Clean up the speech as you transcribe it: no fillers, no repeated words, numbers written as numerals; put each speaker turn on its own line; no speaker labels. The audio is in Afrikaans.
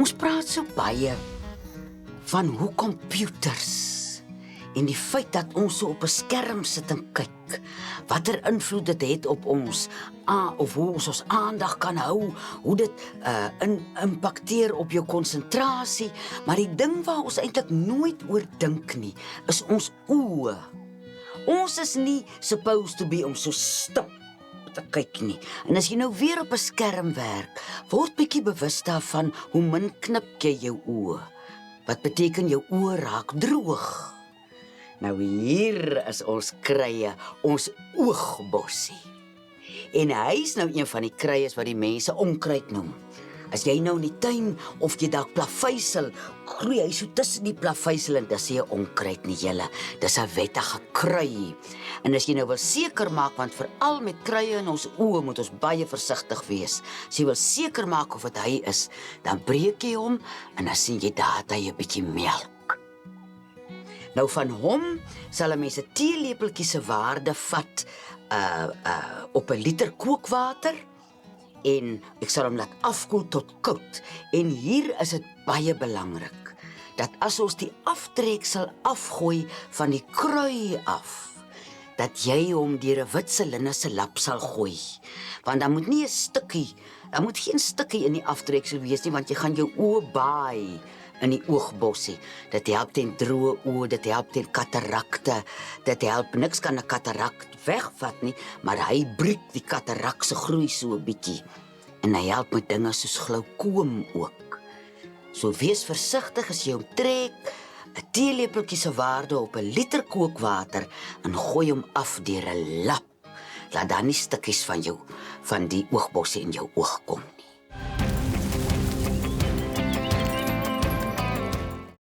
Ons praat so baie van hoe computers en die feit dat ons so op 'n skerm sit en kyk, watter invloed dit het op ons, of hoe ons aandag kan hou, hoe dit impakteer op jou konsentrasie, maar die ding waar ons eintlik nooit oor dink nie, is ons oë. Ons is nie supposed to be om so stip te kyk nie. En as jy nou weer op 'n skerm werk, word bietjie bewus daarvan hoe min knip jy jou oë. Wat beteken jou oë raak droog. Nou hier is ons krye, ons oogbossie. En hy is nou een van die kruies wat die mense onkruid noem. As jy nou in die tuin of jy dalk plaveisel, groei hy so tussen die plaveisel en dis nie 'n onkruid nie julle. Dis 'n wettige krui. En as jy nou wil seker maak, want veral met kruie in ons oë moet ons baie versigtig wees. As jy wil seker maak of dit hy is, dan breek jy hom en dan sien jy daar dat hy 'n bietjie melk. Nou van hom sal 'n mens 'n teelepeltjie se waarde vat op 'n liter kookwater en ek sal hom laat afkoel tot koud. En hier is dit baie belangrik dat as ons die aftreksel afgooi van die krui af, dat jy hom deur 'n wit silinderse lap sal gooi. Want dan moet nie 'n stukkie, dan moet geen stukkie in die aftreksel wees nie, want jy gaan jou oë baai in die oogbossie. Dit help teen droë oë, dit help teen katarakte, dit help, niks kan 'n katarak wegvat nie, maar hy breek die katarak se groei so 'n bietjie. En hy help met dinge soos glaukoom ook. So wees versigtig as jy hom trek, 'n teelepeltjie se waarde op 'n liter kookwater en gooi hom af deur 'n lap. Laat dan nie stukkies van die oogbossie in jou oog kom.